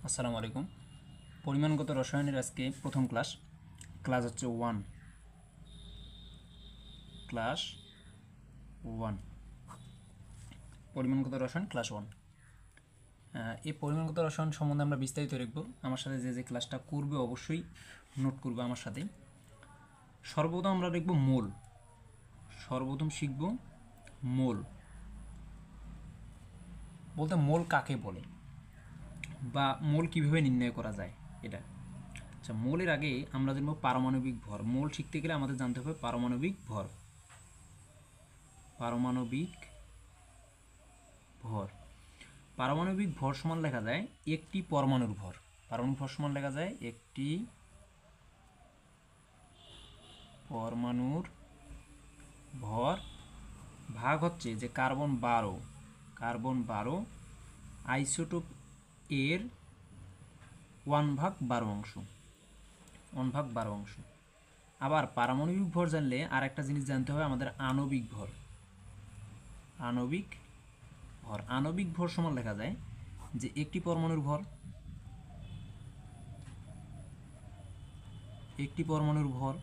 আসসালামু আলাইকুম। পরিমাণগত রসায়নের আজকে প্রথম ক্লাস হচ্ছে ক্লাস ওয়ান পরিমাণগত রসায়ন ক্লাস ওয়ান। এই পরিমাণগত রসায়ন সম্বন্ধে আমরা বিস্তারিত দেখব। আমার সাথে যে ক্লাসটা করবে অবশ্যই নোট করবে আমার সাথে। সর্বপ্রথম আমরা দেখব মোল। সর্বপ্রথম শিখব মোল বলতে মোল কাকে বলে বা মোল কীভাবে নির্ণয় করা যায় এটা। আচ্ছা, মোলের আগে আমরা জানবো পারমাণবিক ভর। মোল শিখতে গেলে আমাদের জানতে হবে পারমাণবিক ভর। পারমাণবিক ভর পারমাণবিক ভর সমান লেখা যায় একটি পরমাণুর ভর। পারমাণবিক ভর সমান লেখা যায় একটি পরমাণুর ভর ভাগ হচ্ছে যে কার্বন 12 আইসোটোপ এর 1/12 অংশ। আবার পারমাণবিক ভর জানলে আর একটা জিনিস জানতে হবে আমাদের আণবিক ভর। আণবিক ভর সমান লেখা যায় যে একটি পরমাণুর ভর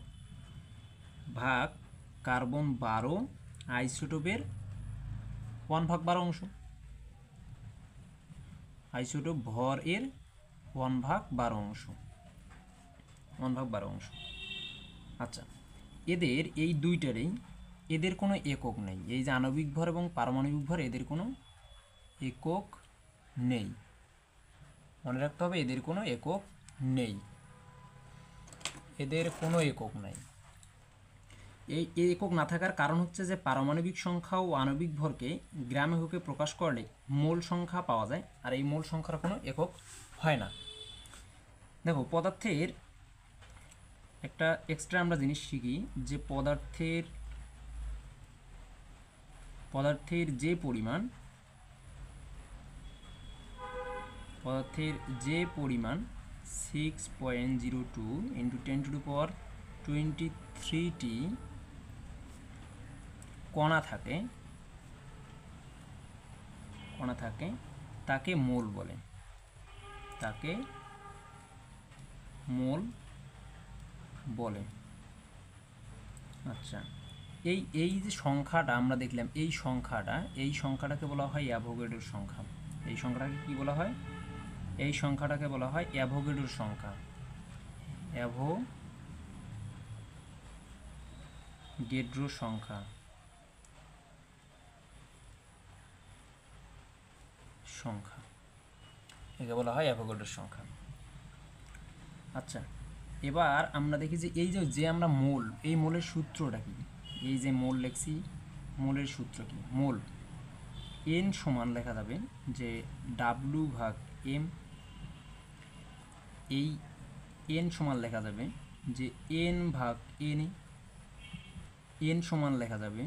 ভাগ কার্বন 12 আইসোটোপের 1/12 অংশ। আইসোটোপ ভর এর 1/12 অংশ। আচ্ছা, এই দুইটারই এদের কোনো একক নেই। এই যে আণবিক ভর এবং পারমাণবিক ভর এদের কোনো একক নেই। মনে রাখতে হবে এদের কোনো একক নেই। এই একক না থাকার কারণ হচ্ছে যে পারমাণবিক সংখ্যা ও আণবিক ভরকে গ্রাম এককে প্রকাশ করলে মোল সংখ্যা পাওয়া যায়, আর এই মোল সংখ্যার কোনো একক হয় না। দেখো, পদার্থের একটা এক্সট্রা আমরা জিনিস শিখি যে পদার্থের যে পরিমাণ 6.02 × 10⁻23টি কণা থাকে তাকে মোল বলে। আচ্ছা, এই যে সংখ্যাটা আমরা দেখলাম, এই সংখ্যাটাকে বলা হয় অ্যাভোগাড্রোর সংখ্যা। এই সংখ্যাটাকে কি বলা হয়? এই সংখ্যাটাকে বলা হয় অ্যাভোগাড্রোর সংখ্যা। অ্যাভোগাড্রো সংখ্যা একে বলা হয় অ্যাভোগাড্রোর সংখ্যা। আচ্ছা, এবার আমরা দেখি যে এই যে আমরা মোল, এই মোলের সূত্রটা কি? এই যে মোল লিখছি, মোলের সূত্র কি? মোল এন সমান লেখা যাবে যে W/m। এই এন সমান লেখা যাবে যে N/N। এন সমান লেখা যাবে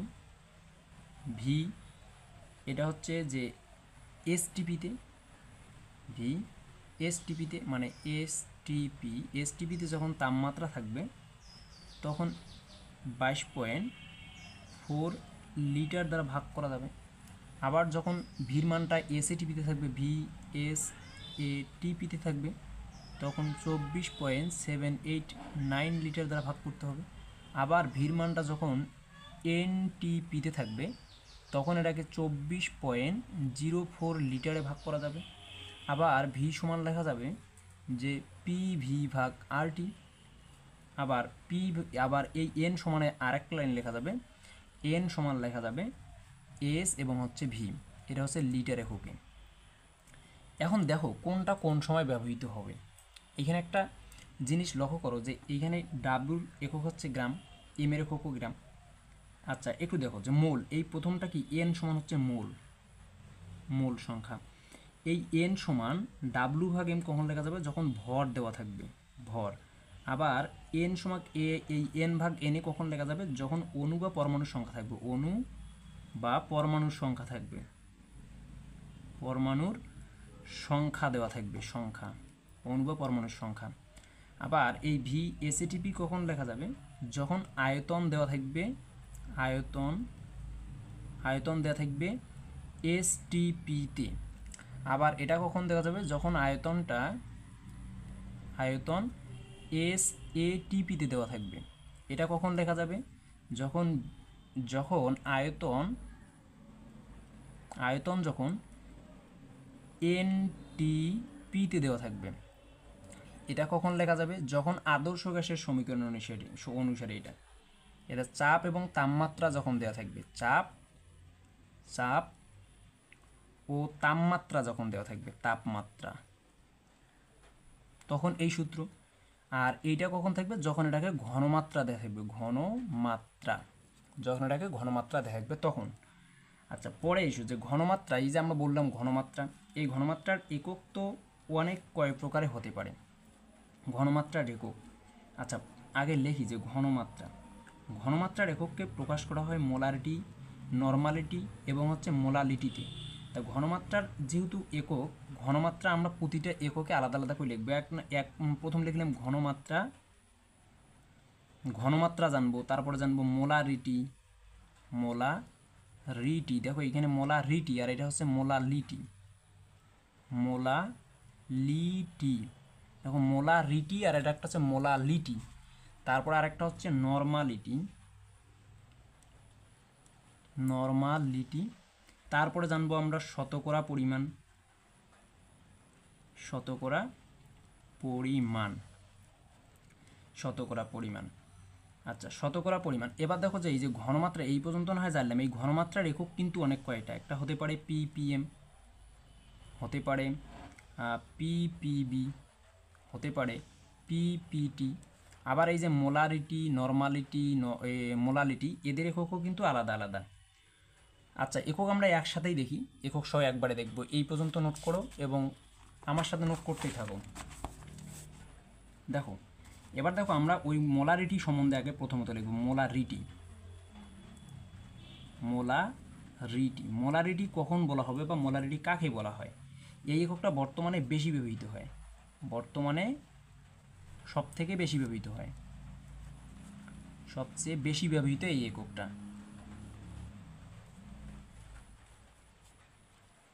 ভি। এটা হচ্ছে যে এসটিপিতে মানে এসটিপিতে যখন তাপমাত্রা থাকবে তখন 22.4 লিটার দ্বারা ভাগ করা যাবে। আবার যখন ভির মানটা এসএটিপিতে থাকবে, VSATPতে থাকবে, তখন 24.789 লিটার দ্বারা ভাগ করতে হবে। আবার ভির মানটা যখন এনটিপিতে থাকবে তখন এটাকে 24.04 লিটারে ভাগ করা যাবে। আবার ভি সমান লেখা যাবে যে PV/RT। আবার এই এন সমানে আরেকটা লাইন লেখা যাবে, এন সমান লেখা যাবে এস এবং হচ্ছে ভি। এটা হচ্ছে লিটার এককে। এখন দেখো কোনটা কোন সময় ব্যবহৃত হবে। এখানে একটা জিনিস লক্ষ্য করো যে এইখানে ডাব্লুর একক হচ্ছে গ্রাম, এম এর এককও গ্রাম। আচ্ছা, একটু দেখো যে মোল, এই প্রথমটা কি? এন সমান হচ্ছে মোল সংখ্যা। এই এন সমান W/m কখন লেখা যাবে? যখন ভর দেওয়া থাকবে, ভর। আবার এন সমান এই N/N কখন লেখা যাবে? যখন অণু বা পরমাণুর সংখ্যা থাকবে। পরমাণুর সংখ্যা দেওয়া থাকবে, অণু বা পরমাণুর সংখ্যা। আবার এই VSATP কখন লেখা যাবে? যখন আয়তন দেওয়া থাকবে, আয়তন দেওয়া থাকবে STPতে। আবার এটা কখন দেখা যাবে? যখন আয়তনটা আয়তন এস এ টিপিতে দেওয়া থাকবে। এটা কখন লেখা যাবে? যখন যখন আয়তন যখন এন টিপিতে দেওয়া থাকবে। এটা কখন লেখা যাবে? যখন আদর্শ গ্যাসের সমীকরণ অনুসারে এটা চাপ এবং তাপমাত্রা যখন দেওয়া থাকবে, চাপ ও তাপমাত্রা যখন দেওয়া থাকবে, তাপমাত্রা, তখন এই সূত্র। আর এইটা কখন থাকবে? যখন এটাকে ঘনমাত্রা দেওয়া থাকবে, যখন এটাকে ঘনমাত্রা দেওয়া থাকবে তখন। আচ্ছা, পরে এসো যে ঘনমাত্রা, এই যে আমরা বললাম ঘনমাত্রা, এই ঘনমাত্রার একক তো অনেক কয়েক প্রকারে হতে পারে, ঘনমাত্রার একক। আচ্ছা, আগে লিখি যে ঘনমাত্রার একককে প্রকাশ করা হয় মোলারিটি, নর্মালিটি এবং মোলালিটিতে। তা ঘনমাত্রার যেহেতু একক, ঘনমাত্রা আমরা প্রতিটা এককে আলাদা আলাদা করে লিখবো। প্রথম লিখলাম ঘনমাত্রা জানবো, তারপরে জানবো মোলারিটি। দেখো এখানে মোলারিটি আর এটা হচ্ছে মোলালিটি। দেখো মোলারিটি আর এটা একটা হচ্ছে মোলালিটি। তারপর আরেকটা হচ্ছে নরমালিটি। তারপরে জানবো আমরা শতকরা পরিমাণ। আচ্ছা, শতকরা পরিমাণ। এবার দেখো যে এই যে ঘনমাত্রা এই পর্যন্ত না হয় জানলাম, এই ঘনমাত্রার একক কিন্তু অনেক কয়টা। একটা হতে পারে ppm, হতে পারে ppb, হতে পারে ppt। আবার এই যে মোলারিটি, নরমালিটি, মোলালিটি, এদের এককও কিন্তু আলাদা আলাদা। আচ্ছা, একক আমরা একসাথেই দেখি, একক সহ একবারে দেখব। এই পর্যন্ত নোট করো এবং আমার সাথে নোট করতেই থাকো। দেখো এবার দেখো আমরা ওই মোলারিটি সম্বন্ধে আগে প্রথমত লিখব। মোলারিটি কখন বলা হবে বা মোলারিটি কাকে বলা হয়? এই এককটা বর্তমানে বেশি ব্যবহৃত হয়, সবচেয়ে বেশি ব্যবহৃত এই এককটা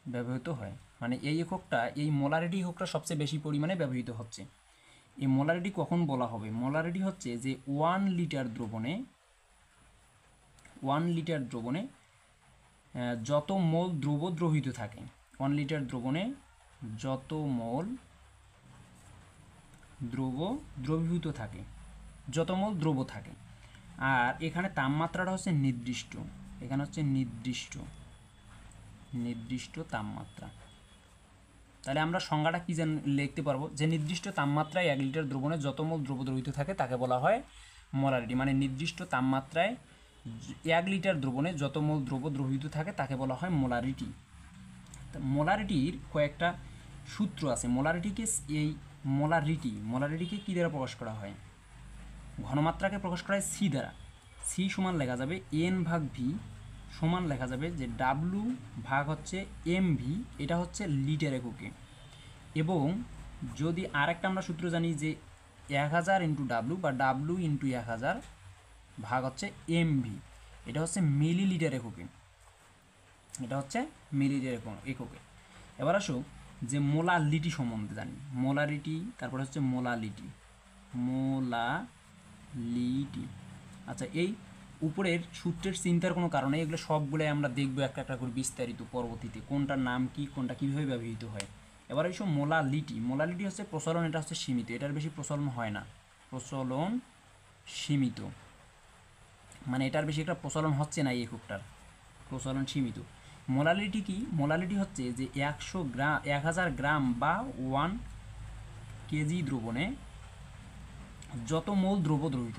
ব্যবহৃত হয়। মানে এই এককটা, এই মোলারিটি এককটা সবচেয়ে বেশি পরিমাণে ব্যবহৃত হচ্ছে। এই মোলারিটি কখন বলা হবে? মোলারিটি হচ্ছে যে 1 লিটার দ্রবণে যত মোল দ্রব দ্রবীভূত থাকে, 1 লিটার দ্রবণে যত মোল দ্রবীভূত থাকে, যত মোল দ্রব থাকে। আর এখানে তাপমাত্রাটা হচ্ছে নির্দিষ্ট, এখানে হচ্ছে নির্দিষ্ট তাপমাত্রা। তাহলে আমরা সংজ্ঞাটা কি লিখতে পারবো? যে নির্দিষ্ট তাপমাত্রায় 1 লিটার দ্রবণে যত মোল দ্রব দ্রবীভূত থাকে তাকে বলা হয় মোলারিটি। মানে নির্দিষ্ট তাপমাত্রায় 1 লিটার দ্রবণে যত মোল দ্রব দ্রবীভূত থাকে তাকে বলা হয় মোলারিটি। মোলারিটির কয়েকটা সূত্র আছে। মোলারিটিকে কী দ্বারা প্রকাশ করা হয়? ঘনমাত্রাকে প্রকাশ করা হয় সি দ্বারা। সি সমান লেখা যাবে N/V, সমান লেখা যাবে যে W ভাগ হচ্ছে MV, এটা হচ্ছে লিটার এককে। এবং যদি আরেকটা আমরা সূত্র জানি যে 1000 × W বা W × 1000 ভাগ হচ্ছে MV, এটা হচ্ছে মিলিলিটার এককে, এককে। এবার আসো যে মোলালিটি সম্বন্ধে জানি। মোলারিটি, তারপরে হচ্ছে মোলালিটি। আচ্ছা, এই উপরের সূত্রের চিন্তার কোনো কারণে এগুলো সবগুলোই আমরা দেখবো একটা একটা করে বিস্তারিত পরবর্তীতে, কোনটার নাম কি, কোনটা কীভাবে ব্যবহৃত হয়। এবার এইসব মোলালিটি হচ্ছে প্রচলন, এটা হচ্ছে সীমিত, এটার বেশি প্রচলন হয় না, প্রচলন সীমিত। মানে এটার বেশি একটা প্রচলন হচ্ছে না, এই এককটার প্রচলন সীমিত। মোলালিটি কি? মোলালিটি হচ্ছে যে 1000 গ্রাম বা 1 কেজি দ্রবণে যত মোল দ্রব্য দ্রবীভূত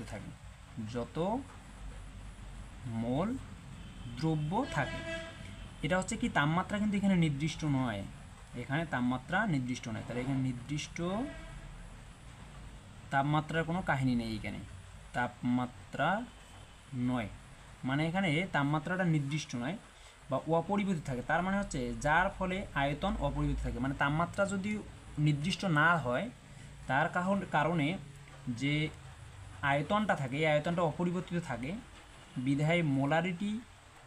থাকে, এটা হচ্ছে কি তাপমাত্রা কিন্তু এখানে নির্দিষ্ট নয়, তাহলে এখানে নির্দিষ্ট তাপমাত্রার কোনো কাহিনী নেই, এখানে তাপমাত্রা নয়, মানে এখানে তাপমাত্রাটা নির্দিষ্ট নয় বা অপরিবর্তিত থাকে। তার মানে হচ্ছে যার ফলে আয়তন অপরিবর্তিত থাকে। মানে তাপমাত্রা যদি নির্দিষ্ট না হয়, তার কারণে যে আয়তনটা থাকে, এই আয়তনটা অপরিবর্তিত থাকে, বিধায় মোলারিটি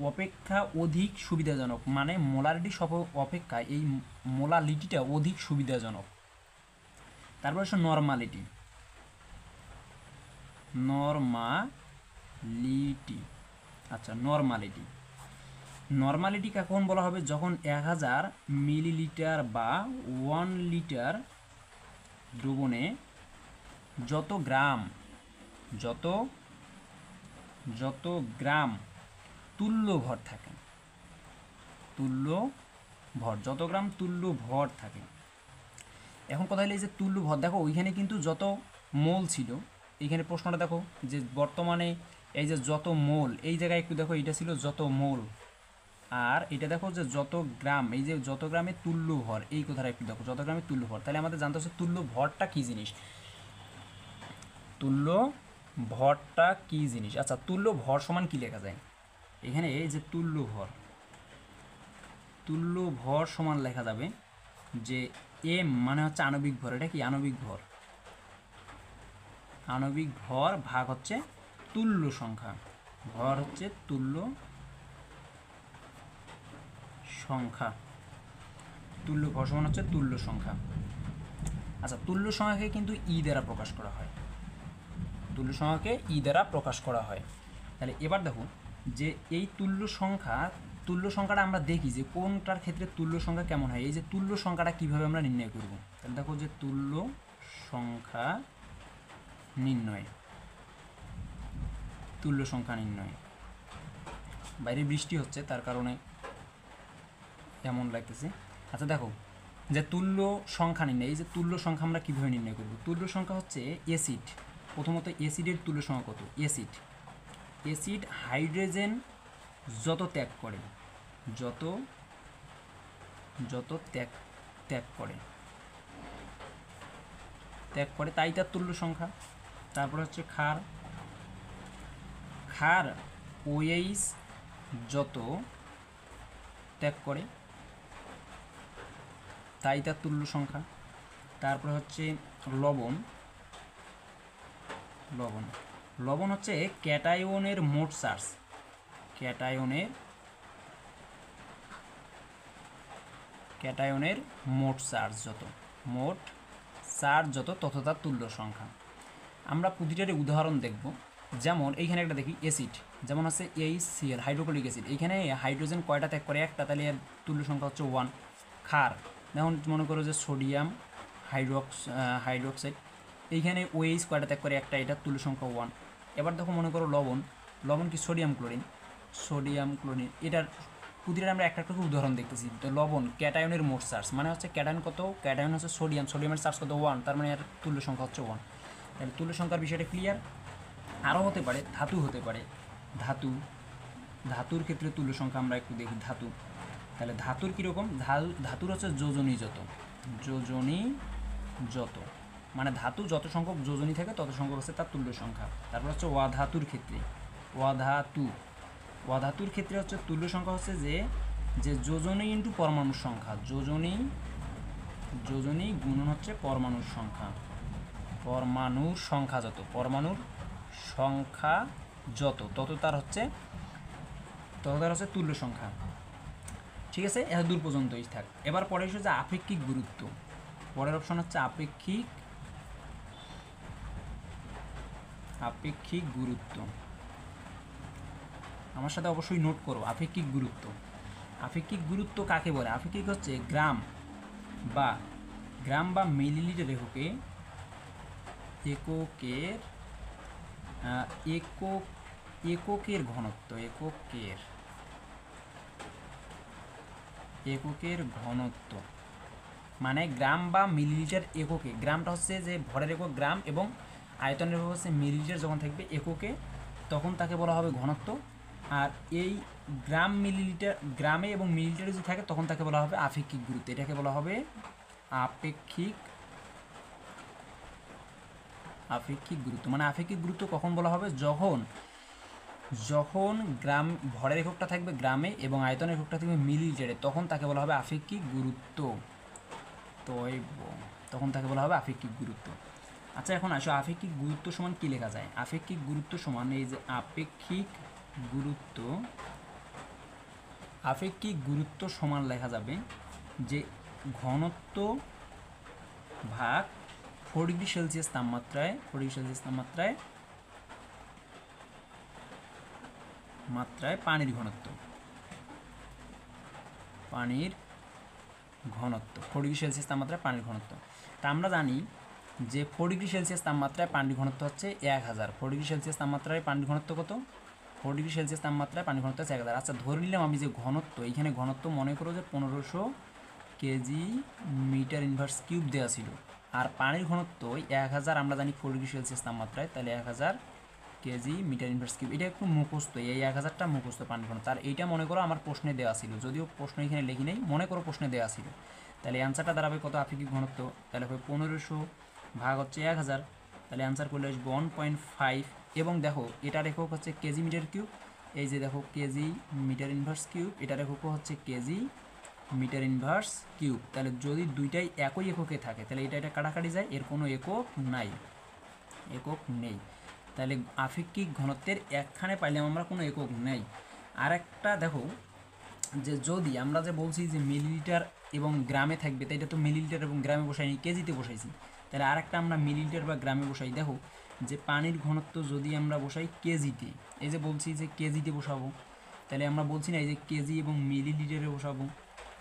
অপেক্ষা অধিক সুবিধাজনক। মানে মোলারিটি অপেক্ষা এই মোলালিটিটা অধিক সুবিধাজনক। তারপর হচ্ছে নর্মালিটি। নর্মালিটি, আচ্ছা নর্মালিটি, নর্মালিটি কখন বলা হবে? যখন 1000 মিলিলিটার বা 1 লিটার দ্রবণে যত গ্রাম তুল্য ভর থাকে, তুল্য ভর, যত গ্রাম তুল্য ভর থাকে। এখন কথা হলো এই যে তুল্য ভর, দেখো ওইখানে কিন্তু যত মোল ছিল, এইখানে প্রশ্নটা দেখো যে বর্তমানে এই যে যত মোল, এই জায়গায় একটু দেখো এটা ছিল যত মোল, আর এটা দেখো যে যত গ্রাম, এই যে যত গ্রামে তুল্য ভর, এই কথাটা একটু দেখো, যত গ্রামে তুল্য ভর। তাহলে আমাদের জানতে হচ্ছে তুল্য ভরটা কী জিনিস, তুল্য ভরটা কী জিনিস। আচ্ছা তুল্য ভর সমান কী লেখা যায়? এখানে এই যে তুল্য ভর সমান লেখা যাবে যে এম মানে হচ্ছে আণবিক ভর, এটা কি আণবিক ভর, আণবিক ভর ভাগ হচ্ছে তুল্য সংখ্যা, ভর হচ্ছে তুল্য সংখ্যা, তুল্য ভর সমান হচ্ছে তুল্য সংখ্যা। আচ্ছা তুল্য সংখ্যাকে কিন্তু ই দ্বারা প্রকাশ করা হয়, তুল্য সংখ্যাকে ই দ্বারা প্রকাশ করা হয়। তাহলে এবার দেখো যে এই তুল্য সংখ্যাটা আমরা দেখি যে কোনটার ক্ষেত্রে তুল্য সংখ্যা কেমন হয়। এই যে তুল্য সংখ্যাটা কীভাবে আমরা নির্ণয় করব, তাহলে দেখো যে তুল্য সংখ্যা নির্ণয়, বাইরে বৃষ্টি হচ্ছে তার কারণে এমন লাগতেছে। আচ্ছা দেখো যে তুল্য সংখ্যা নির্ণয়, এই যে তুল্য সংখ্যা আমরা কীভাবে নির্ণয় করব? তুল্য সংখ্যা হচ্ছে অ্যাসিড, প্রথমত অ্যাসিডের তুল্য সংখ্যা কত? অ্যাসিড হাইড্রোজেন যত ত্যাগ করে, যত ত্যাগ করে তাই তার তুল্য সংখ্যা। তারপর হচ্ছে ক্ষার OH যত ত্যাগ করে তাই তার তুল্য সংখ্যা। তারপরে হচ্ছে লবণ হচ্ছে ক্যাটায়নের মোট চার্জ, ক্যাটায়নের মোট চার্জ যত তত তার তুল্য সংখ্যা। আমরা প্রতিটারই উদাহরণ দেখব। যেমন এইখানে একটা দেখি অ্যাসিড, যেমন আছে HCl হাইড্রোক্লোরিক অ্যাসিড, এইখানে হাইড্রোজেন কয়টা ত্যাগ করে? একটা, তাহলে এর তুল্য সংখ্যা হচ্ছে 1। ক্ষার, যেমন মনে করো যে সোডিয়াম হাইড্রোক্সাইড, এইখানে OH কয়টা ত্যাগ করে? একটা, এটার তুল্য সংখ্যা 1। এবার দেখো মনে করো লবণ কি সোডিয়াম ক্লোরিন, এটার প্রতিটা আমরা একটা উদাহরণ দেখতেছি। তো লবণ ক্যাটায়নের মোট চার্জ, মানে হচ্ছে ক্যাটায়ন কত? ক্যাটায়ন হচ্ছে সোডিয়ামের চার্জ কত? 1, তার মানে এর তুল্য সংখ্যা হচ্ছে 1। তাহলে তুল্য সংখ্যার বিষয়টা ক্লিয়ার। আরও হতে পারে ধাতু হতে পারে, ধাতুর ক্ষেত্রে তুল্য সংখ্যা আমরা একটু দেখি। তাহলে ধাতুর কীরকম? ধাতুর হচ্ছে যোজনী যত, মানে ধাতু যত সংখ্যক যোজনী থাকে তত সংখ্যক হচ্ছে তার তুল্য সংখ্যা। তারপর হচ্ছে অধাতুর ক্ষেত্রে, অধাতুর ক্ষেত্রে হচ্ছে তুল্য সংখ্যা হচ্ছে যে যোজনী ইন্টু পরমাণুর সংখ্যা, যোজনী গুণন হচ্ছে পরমাণুর সংখ্যা তত তার হচ্ছে তুল্য সংখ্যা। ঠিক আছে, এত দূর পর্যন্তই থাক। এবার পরে এসে যে আপেক্ষিক গুরুত্ব, পরের অপশন হচ্ছে আপেক্ষিক গুরুত্ব। আমার সাথে অবশ্যই নোট করো আপেক্ষিক গুরুত্ব কাকে বলে? আপেক্ষিক হচ্ছে গ্রাম বা মিলিলিটার এককের ঘনত্ব, মানে গ্রাম বা মিলিলিটার এককে। গ্রামটা হচ্ছে যে ভরের একক গ্রাম, এবং আয়তনের একক হচ্ছে মিলিলিটার। যখন থাকবে এককে তখন তাকে বলা হবে ঘনত্ব। আর এই গ্রামে এবং মিলিলিটারে যদি থাকে তখন তাকে বলা হবে আপেক্ষিক গুরুত্ব। এটাকে বলা হবে আপেক্ষিক গুরুত্ব। মানে আপেক্ষিক গুরুত্ব কখন বলা হবে? যখন গ্রাম ভরের এককটা থাকবে গ্রামে এবং আয়তনের এককটা থাকবে মিলিলিটারে, তখন তাকে বলা হবে আপেক্ষিক গুরুত্ব। তখন তাকে বলা হবে আপেক্ষিক গুরুত্ব। আচ্ছা এখন আসো আপেক্ষিক গুরুত্ব সমান কি লেখা যায়? আপেক্ষিক গুরুত্ব সমান, এই যে আপেক্ষিক গুরুত্ব সমান লেখা যাবে যে ঘনত্ব ভাগ 4 ডিগ্রি সেলসিয়াস তাপমাত্রায় পানির ঘনত্ব 4 ডিগ্রি সেলসিয়াস তাপমাত্রায় পানির ঘনত্ব। তা আমরা জানি যে 4 ডিগ্রি সেলসিয়াস তাপমাত্রায় পানির ঘনত্ব হচ্ছে 1000। 4 ডিগ্রি সেলসিয়াস তাপমাত্রায় পানির ঘনত্ব কত? 4 ডিগ্রি সেলসিয়াস তাপমাত্রায় পানির ঘনত্ব হচ্ছে 1000। আচ্ছা, ধরে নিলাম আমি যে ঘনত্ব, এইখানে ঘনত্ব মনে করো যে 1500 কেজি মিটার ইনভার্স কিউব দেওয়া ছিল, আর পানির ঘনত্ব 1000 আমরা জানি 4 ডিগ্রি সেলসিয়াস তাপমাত্রায়, তাহলে 1000 কেজি মিটার ইনভার্স কিউব। এটা একটু মুখস্থ, এই 1000টা মুখস্থ পানির ঘনত্ব। আর এইটা মনে করো আমার প্রশ্নে দেওয়া ছিল, যদিও প্রশ্ন এখানে লিখি নেই, মনে করো প্রশ্নে দেওয়া ছিল। তাহলে অ্যান্সারটা দাঁড়াবে কত? আপেক্ষিক ঘনত্ব তাহলে হবে 1500 ভাগ হচ্ছে 1000, তাহলে অ্যান্সার করলে আসবে 1.5। এবং দেখো এটার একক হচ্ছে কেজি মিটার কিউব, এই যে দেখো কেজি মিটার ইনভার্স কিউব, এটার একক হচ্ছে কেজি মিটার ইনভার্স কিউব। তাহলে যদি দুইটাই একই এককে থাকে তাহলে এটা কাটাকাটি যায়, এর কোনো একক নেই। তাহলে আপেক্ষিক ঘনত্বের একখানে পাইলাম আমরা, কোনো একক নেই। আর একটা দেখো যে যদি আমরা যে বলছি যে মিলিলিটার এবং গ্রামে থাকবে, তাই এটা তো মিলিলিটার এবং গ্রামে বসাইনি, কেজিতে বসাইছি। তাহলে আরেকটা আমরা মিলিলিটার বা গ্রামে বসাই। দেখো যে পানির ঘনত্ব যদি আমরা বসাই কেজিতে, এই যে বলছি যে কেজিতে বসাবো, তাহলে আমরা বলছি না এই যে কেজি এবং মিলিলিটারে বসাবো,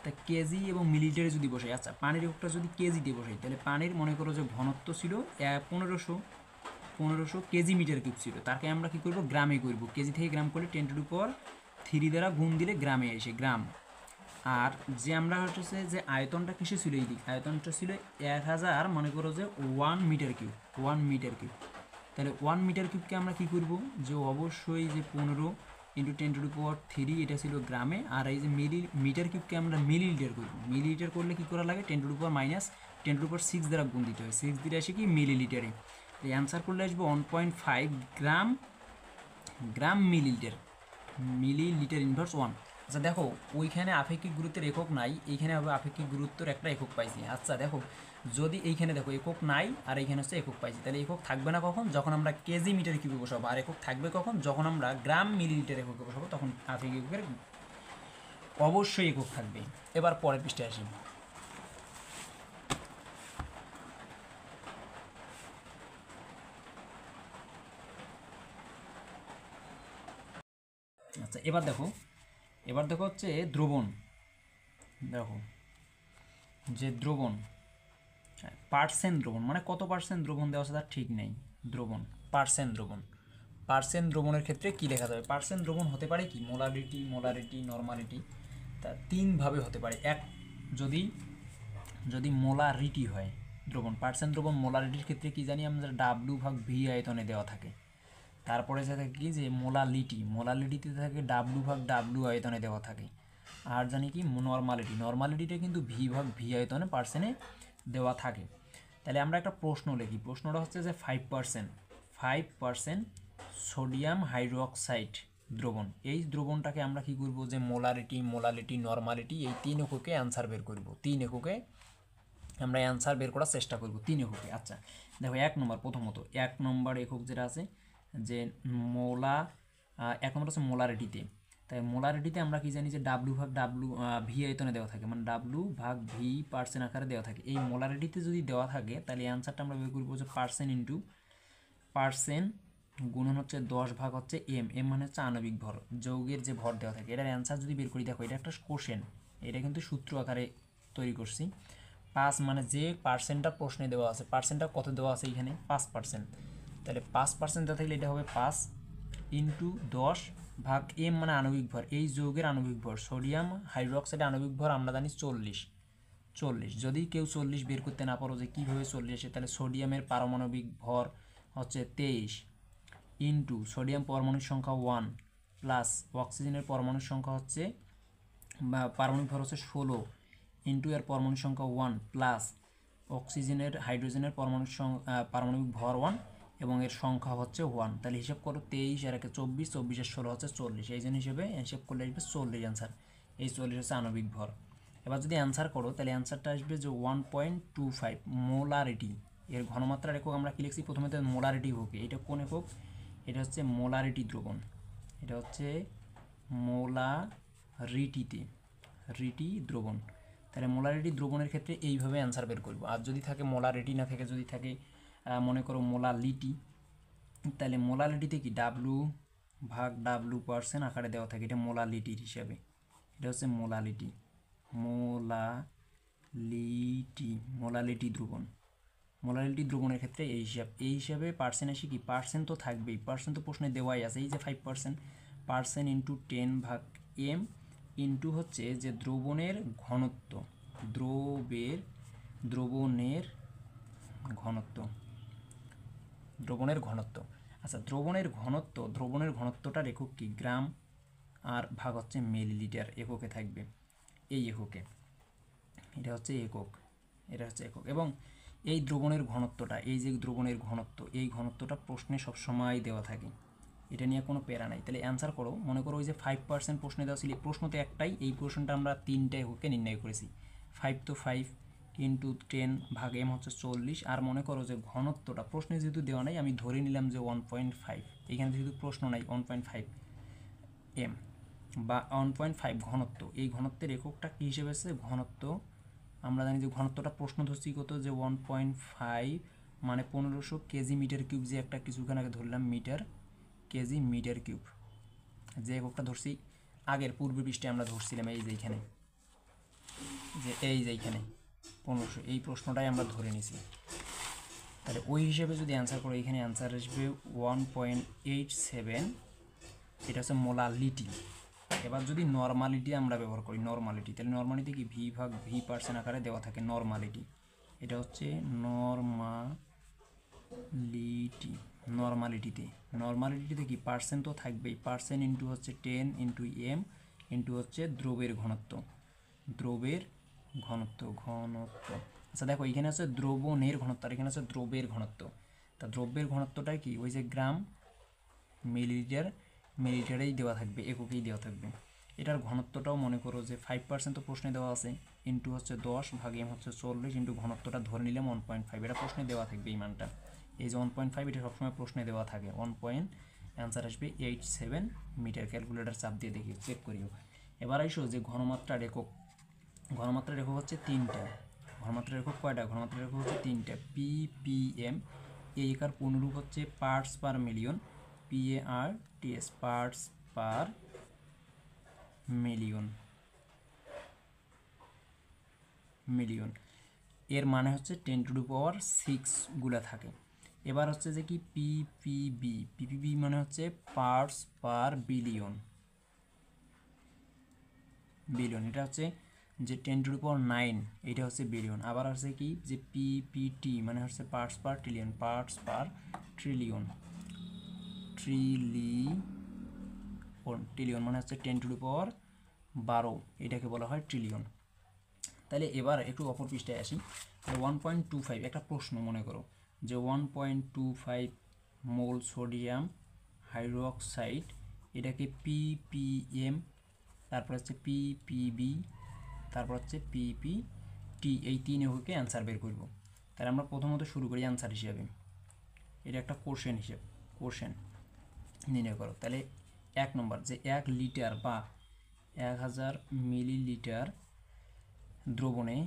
তা কেজি এবং মিলিলিটারে যদি বসাই, আচ্ছা পানির এককটা যদি কেজিতে বসাই, তাহলে পানির মনে করো যে ঘনত্ব ছিল 1500 কেজি মিটার কিউব ছিল, তাকে আমরা কী করবো? গ্রামে করব। কেজি থেকে গ্রাম করলে 10⁻³ দ্বারা গুণ দিলে গ্রামে এসে গ্রাম। আর যে আমরা হচ্ছে যে আয়তনটা কিসে ছিল, এই দিক আয়তনটা ছিল 1000, মনে করো যে 1 মিটার কিউব। তাহলে 1 মিটার কিউবকে আমরা কী করব? যে অবশ্যই যে 15 × 10⁻³ এটা ছিল গ্রামে, আর এই যে মিটার কিউবকে আমরা মিলিলিটার করব। মিলিলিটার করলে কী করা লাগে? 10⁻⁻6 দ্বারা গুণ দিতে হয়, 6 দিলে আসে কি মিলিলিটারে। এই অ্যান্সার করলে আসবে 1.5 গ্রাম মিলিলিটার ইনভার্স 1। আচ্ছা দেখো ওইখানে আপেক্ষিক গুরুত্বের একক নাই, এইখানে হবে আপেক্ষিক গুরুত্বের একটা একক পাইছি। আচ্ছা দেখো যদি এইখানে দেখো একক নাই আর এইখানে হচ্ছে একক পাইছি, তাহলে একক থাকবে না কখন? যখন আমরা কেজি মিটার কিউবে বসাবো। আর একক থাকবে কখন? যখন আমরা গ্রাম মিলিলিটার এককে বসাবো, তখন আপেক্ষিক এককের অবশ্যই একক থাকবে। এবার পরের পৃষ্ঠে আসি। আচ্ছা এবার দেখো হচ্ছে দ্রবণ। দেখো যে দ্রবণ পার্সেন্ট দ্রবণ, মানে কত পার্সেন্ট দ্রবণ দেওয়া আছে তার ঠিক নেই। দ্রবণ পার্সেন্ট দ্রবণের ক্ষেত্রে কি লেখা যাবে? পার্সেন্ট দ্রবণ হতে পারে কি? Molarity normality. তা তিনভাবে হতে পারে। এক, যদি মোলারিটি হয় দ্রবণ, পার্সেন্ট দ্রবণ মোলারিটির ক্ষেত্রে কি জানি আমরা? W/V আয়তনে দেওয়া থাকে। তারপরে যে থাকে কি যে মোলালিটিতে থাকে W/W আয়তনে দেওয়া থাকে। আর জানি কি নর্মালিটিটা কিন্তু V/V আয়তনে পার্সেন্টে দেওয়া থাকে। তাহলে আমরা একটা প্রশ্ন লিখি। প্রশ্নটা হচ্ছে যে 5% সোডিয়াম হাইড্রোক্সাইড দ্রবণ, এই দ্রবণটাকে আমরা কি করব? যে মোলালিটি নর্মালিটি এই 3 এককে অ্যান্সার বের করব। 3 এককে আমরা অ্যান্সার বের করার চেষ্টা করব, 3 এককে। আচ্ছা দেখো প্রথমত 1 নম্বর একক যেটা আছে যে এক নম্বর হচ্ছে মোলারিটিতে। তাই মোলারিটিতে আমরা কি জানি যে W/V আয়তনে দেওয়া থাকে, মানে W/V পার্সেন্ট আকারে দেওয়া থাকে। এই মোলারিটিতে যদি দেওয়া থাকে তাহলে অ্যান্সারটা আমরা বের করবো যে পার্সেন্ট গুণন হচ্ছে 10 ভাগ হচ্ছে এম মানে হচ্ছে আণবিক ভর, যৌগের যে ভর দেওয়া থাকে। এটার অ্যান্সার যদি বের করি, দেখো এটা একটা কোশ্চেন, এটা কিন্তু সূত্র আকারে তৈরি করছি। 5 মানে যে পার্সেন্টটা প্রশ্নে দেওয়া আছে, পার্সেন্টটা কত দেওয়া আছে এখানে? 5%। তাহলে 5% দেওয়া থাকলে এটা হবে 5 × 10 ভাগ এম মানে আণবিক ভর, এই যৌগের আণবিক ভর। সোডিয়াম হাইড্রোক্সাইডের আণবিক ভর আমরা জানি 40। যদি কেউ 40 বের করতে না পারো যে কীভাবে 40 আসে, তাহলে সোডিয়ামের পারমাণবিক ভর হচ্ছে 23 ইন্টু সোডিয়াম পরমাণুর সংখ্যা 1 প্লাস অক্সিজেনের পরমাণুর সংখ্যা হচ্ছে পারমাণবিক ভর হচ্ছে 16 ইন্টু এর পরমাণুর সংখ্যা 1 প্লাস হাইড্রোজেনের পারমাণবিক ভর 1 এবং এর সংখ্যা হচ্ছে 1। তাহলে হিসাব করো 23 আর 24, 24 আর 16 হচ্ছে 40। এই জন্য হিসাব করলে আসবে 40 অ্যান্সার। এই 40 হচ্ছে আণবিক ভর। এবার যদি অ্যান্সার করো তাহলে অ্যান্সারটা আসবে যে 1.25 মোলারিটি। এর ঘনমাত্রার একক আমরা কি লিখছি? প্রথমে তো মোলারিটি একক। এটা কোন একক? এটা হচ্ছে মোলারিটি দ্রবণ, এটা হচ্ছে মোলারিটি দ্রবণ। তাহলে মোলারিটি দ্রবণের ক্ষেত্রে এইভাবে অ্যান্সার বের করব। আর যদি থাকে মোলারিটি না থাকে, যদি থাকে মনে করো মোলালিটি, তাহলে মোলালিটিতে কি ডাব্লু ভাগ ডাব্লু পার্সেন্ট আকারে দেওয়া থাকে, এটা মোলালিটির হিসাবে, এটা হচ্ছে মোলালিটি। মোলালিটি দ্রবণ, মোলালিটি দ্রবণের ক্ষেত্রে এই হিসাবে পার্সেন্ট আসে কি, পার্সেন্ট তো থাকবেই, পার্সেন্ট তো প্রশ্নে দেওয়াই আছে, এই যে 5%, পার্সেন্ট ইন্টু 10 ভাগ এম ইন্টু হচ্ছে যে দ্রবণের ঘনত্ব, দ্রবণের ঘনত্ব। আচ্ছা, দ্রবণের ঘনত্বটার একক কি, গ্রাম, আর ভাগ হচ্ছে মিলিলিটার এককে থাকবে, এই এককে, এটা হচ্ছে একক। এবং এই দ্রবণের ঘনত্বটা, এই যে দ্রবণের ঘনত্ব, এই ঘনত্বটা প্রশ্নে সবসময় দেওয়া থাকে, এটা নিয়ে কোনো প্যারা নাই। তাহলে অ্যান্সার করো, মনে করো ওই যে 5% প্রশ্নে দেওয়া ছিল, প্রশ্ন তো একটাই, এই প্রশ্নটা আমরা 3টা এককে নির্ণয় করেছি, 5 তো 5 ইন্টু 10 ভাগ এম হচ্ছে 40, আর মনে করো যে ঘনত্বটা প্রশ্নে যেহেতু দেওয়া নাই, আমি ধরে নিলাম যে 1.5, এখানে যেহেতু প্রশ্ন নাই, 1.5 এম বা 1.5 ঘনত্ব, এই ঘনত্বের এককটা কী হিসেবে আছে, ঘনত্ব। আমরা জানি যে ঘনত্বটা প্রশ্ন ধরছি কত, যে 1.5 মানে 1500 কেজি মিটার কিউব, যে একটা কিছুক্ষণ আগে ধরলাম মিটার কেজি মিটার কিউব, যে এককটা ধরছি আগের পূর্বের পৃষ্ঠে আমরা ধরছিলাম, এই যে এইখানে, যে এইখানে 1500, এই প্রশ্নটাই আমরা ধরে নিছি। তাহলে ওই হিসেবে যদি অ্যান্সার করো, এখানে অ্যান্সার আসবে 1.87, এটা হচ্ছে মোলালিটি। এবার যদি নর্মালিটি আমরা ব্যবহার করি, নর্মালিটি, তাহলে নর্মালিটি কি, ভি ভাগ ভি পার্সেন্ট আকারে দেওয়া থাকে নর্মালিটি, এটা হচ্ছে নর্মালিটিতে কি পার্সেন্ট তো থাকবেই, পার্সেন্ট ইন্টু হচ্ছে 10 ইন্টু এম ইন্টু হচ্ছে দ্রবের ঘনত্ব। আচ্ছা দেখো, এখানে হচ্ছে দ্রবণের ঘনত্ব, আর এখানে হচ্ছে দ্রবের ঘনত্ব। তা দ্রব্যের ঘনত্বটাই কি, ওই যে গ্রাম মিলিলিটারেই দেওয়া থাকবে, এককেই দেওয়া থাকবে। এটার ঘনত্বটাও মনে করো যে 5% তো প্রশ্নে দেওয়া আছে, ইন্টু হচ্ছে 10 ভাগ এম হচ্ছে 40 ইন্টু ঘনত্বটা ধরে নিলাম 1.5, এটা প্রশ্নে দেওয়া থাকবে এই মানটা, এই যে 1.5, এটা সবসময় প্রশ্নে দেওয়া থাকে। অ্যান্সার আসবে 87 মিটার। ক্যালকুলেটার চাপ দিয়ে দেখি, চেক করিও। এবার আইসো যে ঘনমাত্রার একক হচ্ছে 3টা। ঘনমাত্রার একক কয়টা, ঘনমাত্রার একক হচ্ছে 3টা, ppm, এই একার পূর্ণরূপ হচ্ছে parts per million, PARTS, parts per million, এর মানে হচ্ছে 10⁶ গুলা থাকে। এবার হচ্ছে যে কি, পিপিবি মানে হচ্ছে পার্টস পার বিলিয়ন, এটা হচ্ছে যে 10⁹, এটা হচ্ছে বিলিয়ন। আবার হচ্ছে কি, যে পিপিটি মানে হচ্ছে পার্টস পার ট্রিলিয়ন, ট্রিলিয়ন মানে হচ্ছে 10⁻12, এটাকে বলা হয় ট্রিলিয়ন। তাহলে এবার একটু অপর পৃষ্ঠায় আসি। 1.25, একটা প্রশ্ন মনে করো যে 1.25 মোল সোডিয়াম হাইড্রোক্সাইড, এটাকে ppm, তারপর হচ্ছে ppb, তারপর হচ্ছে ppt, এই 3 এককে অ্যান্সার বের করব। তাহলে আমরা প্রথমত শুরু করি অ্যান্সার হিসাবে, এটা একটা কোশ্চেন নির্ণয় করো। তাহলে 1 নম্বর, যে 1 লিটার বা 1000 মিলিলিটার দ্রবণে,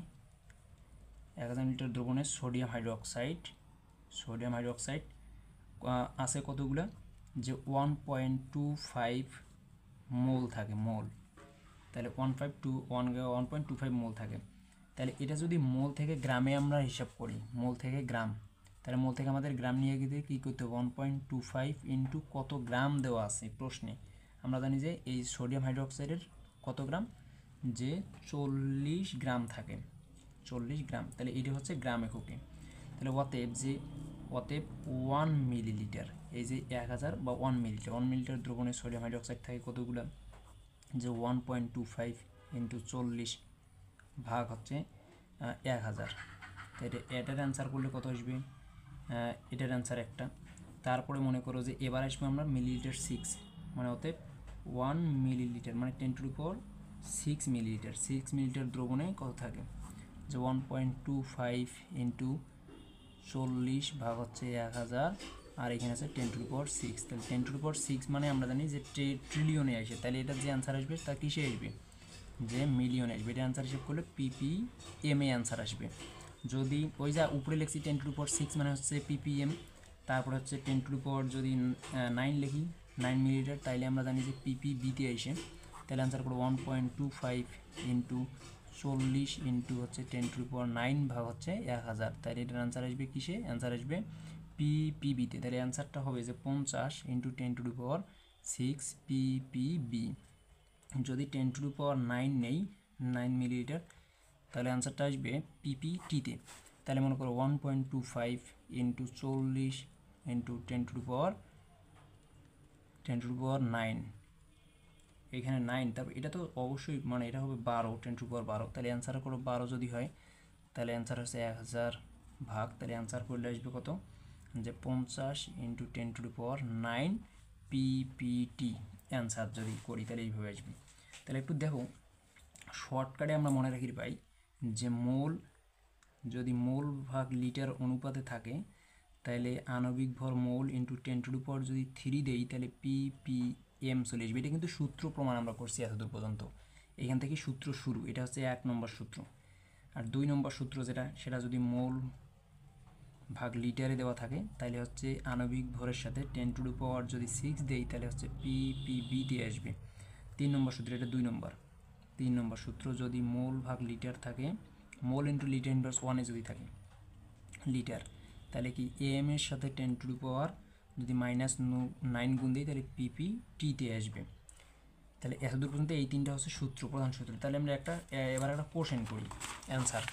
1000 লিটার দ্রবণে সোডিয়াম হাইড্রোক্সাইড আছে কতগুলো, যে 1.25 মোল থাকে, তাহলে 1.25 মোল থাকে। তাহলে এটা যদি মোল থেকে গ্রামে আমরা হিসাব করি, মোল থেকে গ্রাম, তাহলে মোল থেকে আমাদের গ্রাম নিয়ে গিয়ে কী করতে হবে, 1.25 ইন্টু কত গ্রাম দেওয়া আছে প্রশ্নে। আমরা জানি যে এই সোডিয়াম হাইড্রোক্সাইডের কত গ্রাম, যে 40 গ্রাম থাকে, 40 গ্রাম, তাহলে এটা হচ্ছে গ্রাম এককে। তাহলে অতএব 1 মিলিলিটার, এই যে 1000 বা 1 মিলিলিটার দ্রবণে সোডিয়াম হাইড্রোক্সাইড থাকে কতগুলো, যে 1.25 ইন্টু 40 ভাগ হচ্ছে 1000, তাহলে এটার অ্যান্সার করলে কত আসবে, এটার অ্যান্সার একটা। তারপরে মনে করো যে এবার আসবে আমরা মিলিলিটার 6, মানে অতএব 1 মিলিলিটার মানে 10⁶ মিলিলিটার, 6 মিলিলিটার দ্রবণে কত থাকে, যে 1.25 ইন্টু 40 ভাগ হচ্ছে 1000, আর এখানে আছে 10⁶। তাহলে 10⁶ মানে আমরা জানি যে ট্রিলিয়নে আসে, তাহলে এটার যে অ্যান্সার আসবে তা কিসে আসবে, যে মিলিয়ন আসবে, এটা অ্যান্সার হিসেব করলে ppm এ অ্যান্সার আসবে। যদি ওই যা উপরে লিখছি 10⁶ মানে হচ্ছে ppm, তারপরে হচ্ছে 10⁻⁴ যদি 9 লিখি 9 মিলিলিটার, তাইলে আমরা জানি যে ppbতে আসে, তাহলে অ্যান্সার করবো 1.25 ইন্টু 40 ইন্টু হচ্ছে 10⁹ ভাগ হচ্ছে 1000, তাহলে এটার অ্যান্সার আসবে কিসে? অ্যান্সার আসবে ppbতে। তাহলে অ্যান্সারটা হবে যে 50 ইন্টু 10⁶ ppb। যদি 10⁹ নেই 9 মিলিলিটার, তাহলে অ্যান্সারটা আসবে pptতে। তাহলে মনে করো 1.25 ইন্টু 40 ইন্টু 10⁹ এখানে 9, তারপর এটা তো অবশ্যই মানে এটা হবে 12, 10⁻12, তাহলে অ্যান্সার করো 12 যদি হয়, তাহলে অ্যান্সার হচ্ছে 1000 ভাগ, তাহলে অ্যান্সার করলে আসবে কত? যে 50 ইন্টু 10⁹ ppt অ্যান্সার যদি করি তাহলে এইভাবে আসবে। তাহলে একটু দেখো শর্টকাটে আমরা মনে রাখি পাই যে মোল যদি মোল ভাগ লিটার অনুপাতে থাকে, তাহলে আণবিক ভর মোল ইন্টু 10⁻³ যদি 3 দেই, তাহলে ppm চলে আসবে। এটা কিন্তু সূত্র প্রমাণ আমরা করছি এতদূর পর্যন্ত, এখান থেকে সূত্র শুরু, এটা হচ্ছে 1 নম্বর সূত্র। আর 2 নম্বর সূত্র সেটা যদি মোল ভাগ লিটারে দেওয়া থাকে, তাহলে হচ্ছে আণবিক ভরের সাথে 10⁻³ যদি 6 দেই, তাহলে হচ্ছে ppb দিয়ে আসবে। 3 নম্বর সূত্র, এটা 2 নম্বর। 3 নম্বর সূত্র যদি মোল ভাগ লিটার থাকে, মোল ইন্টু লিটার ইনভার্স 1 যদি থাকে লিটার, তাহলে কি am এর সাথে 10⁻³ যদি -9 গুণ দিই, তাহলে pptতে আসবে। তাহলে এতদূর পর্যন্ত এই তিনটা হচ্ছে সূত্র, প্রধান সূত্র। তাহলে আমরা এবার একটা কোশ্চেন করি, অ্যান্সার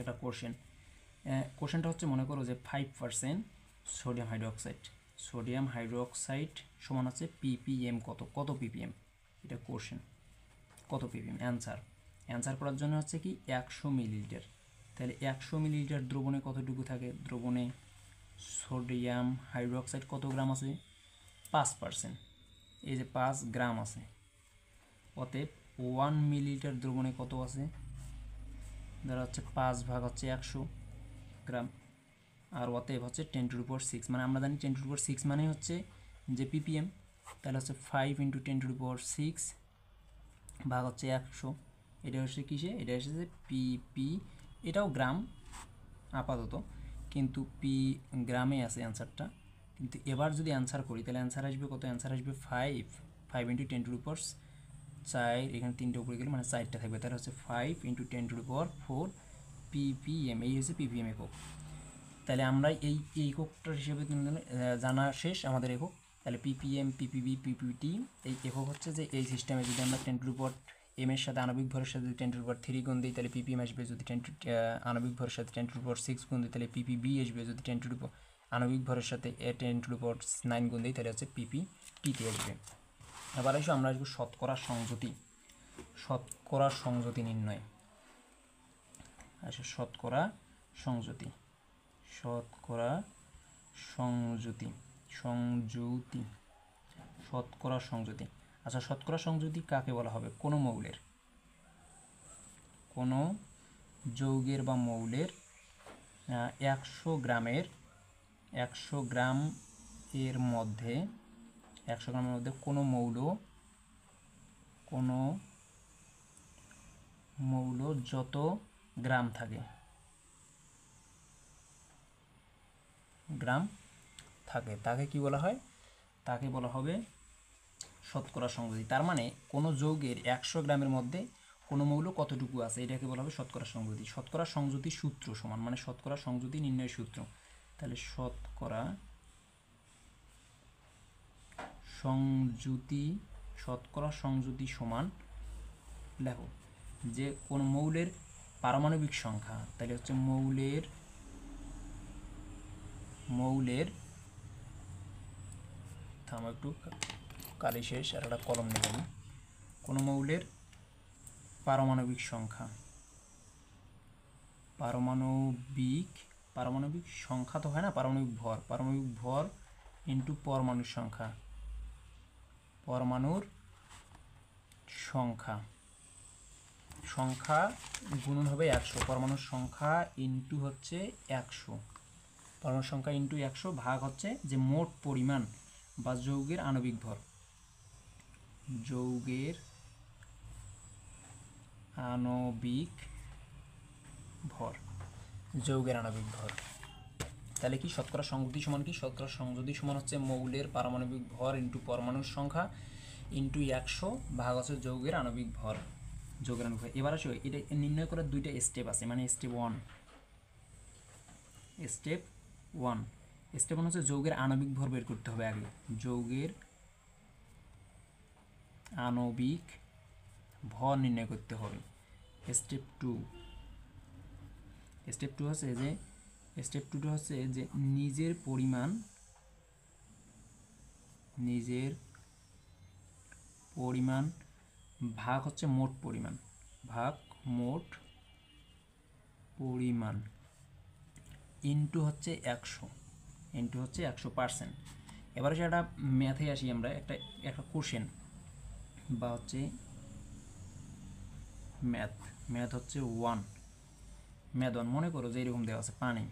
একটা কোশ্চেনটা হচ্ছে মনে করো যে 5% সোডিয়াম হাইড্রোক্সাইড সমান হচ্ছে ppm কত ppm, এটা কোশ্চেন, কত ppm। অ্যান্সার করার জন্য হচ্ছে কি 100 মিলিলিটার, তাহলে 100 মিলিলিটার দ্রবণে কতটুকু থাকে? দ্রবণে সোডিয়াম হাইড্রোক্সাইড কত গ্রাম আছে? 5%, এই যে 5 গ্রাম আছে। অতএব 1 মিলিলিটার দ্রবণে কত আছে? ধরা হচ্ছে 5 ভাগ হচ্ছে 100 গ্রাম, আর অতএব হচ্ছে 10⁶, মানে আমরা জানি 10⁶ মানে হচ্ছে যে ppm, তাহলে হচ্ছে 5 ইন্টু 10⁶ ভাগ হচ্ছে 100, এটা হচ্ছে কিসে? এটা হচ্ছে pp, এটাও গ্রাম আপাতত, কিন্তু গ্রামে আছে অ্যান্সারটা। কিন্তু এবার যদি অ্যান্সার করি, তাহলে অ্যান্সার আসবে কত? অ্যান্সার আসবে 5 ইন্টু 10⁻⁴, এখানে 3টে উপরে গেলে মানে 4টা থাকবে, তাহলে হচ্ছে 5 ইন্টু 10⁻⁴ ppm, এই হচ্ছে ppm একক। তাহলে আমরা এই এককটার হিসেবে জানা শেষ আমাদের একক। তাহলে ppm ppb ppt এই একক হচ্ছে যে এই সিস্টেমে যদি আমরা 10⁻m এর সাথে আণবিক ভরের সাথে যদি 10⁻³ গুণ দিই, তাহলে ppm আসবে। যদি আণবিক ভরের সাথে 10⁻6 গুণ দিই, তাহলে ppb আসবে। যদি আণবিক ভরের সাথে 10�9 গুণ দিই, তাহলে হচ্ছে pptতে আসবে। এবার আমরা আসবো শতকরা সংযুতি নির্ণয়। আচ্ছা, শতকরা সংযুতি আচ্ছা, শতকরা সংযুতি কাকে বলা হবে? কোনো যৌগের বা মৌলের 100 গ্রাম এর মধ্যে কোনো মৌল যত গ্রাম থাকে তাকে কি বলা হয়? তাকে বলা হবে শতকরা সংযুতি। তার মানে কোনো যৌগের 100 গ্রামের মধ্যে কোনো মৌল কতটুকু আছে, এটাকে বলা হবে শতকরা সংযুতি। শতকরা সংযুতি সূত্র সমান, মানে শতকরা সংযুতি নির্ণয় সূত্র, তাহলে শতকরা সংযুতি সমান, দেখো যে কোন মৌলের পারমাণবিক সংখ্যা, তাহলে হচ্ছে মৌলের থামো একটু, কালি শেষ, আর একটা কলম নেব। কোনো মৌলের পারমাণবিক সংখ্যা, পারমাণবিক সংখ্যা তো হয় না, পারমাণবিক ভর ইন্টু পরমাণুর সংখ্যা গুণন হবে 100, পরমাণুর সংখ্যা ইন্টু হচ্ছে 100, পরমাণুর সংখ্যা ইন্টু 100 ভাগ হচ্ছে যে মোট পরিমাণ বা যৌগের আণবিক ভর, যৌগের আণবিক ভর, যৌগের আণবিক ভর। তাহলে কি শতকরা সংযুতি সমান কি? শতকরা সংযুতি সমান হচ্ছে মৌলের পারমাণবিক ভর ইন্টু পরমাণুর সংখ্যা ইন্টু 100 ভাগ হচ্ছে যৌগের আণবিক ভর। যৌগের আণবিক ভর। এবার আসো এটা নির্ণয় করার দুইটা স্টেপ আছে, মানে স্টেপ ওয়ান হচ্ছে যৌগের আণবিক ভর বের করতে হবে আগে। যৌগের আণবিক ভর নির্ণয় করতে হবে। স্টেপ টু হচ্ছে যে নিজের পরিমাণ ভাগ হচ্ছে মোট পরিমাণ ইন্টু হচ্ছে 100%। এবারে সেটা ম্যাথে আসি আমরা, একটা কোশ্চেন বা হচ্ছে ম্যাথ হচ্ছে ম্যাথ 1 মনে করো যে এরকম দেওয়া আছে পানি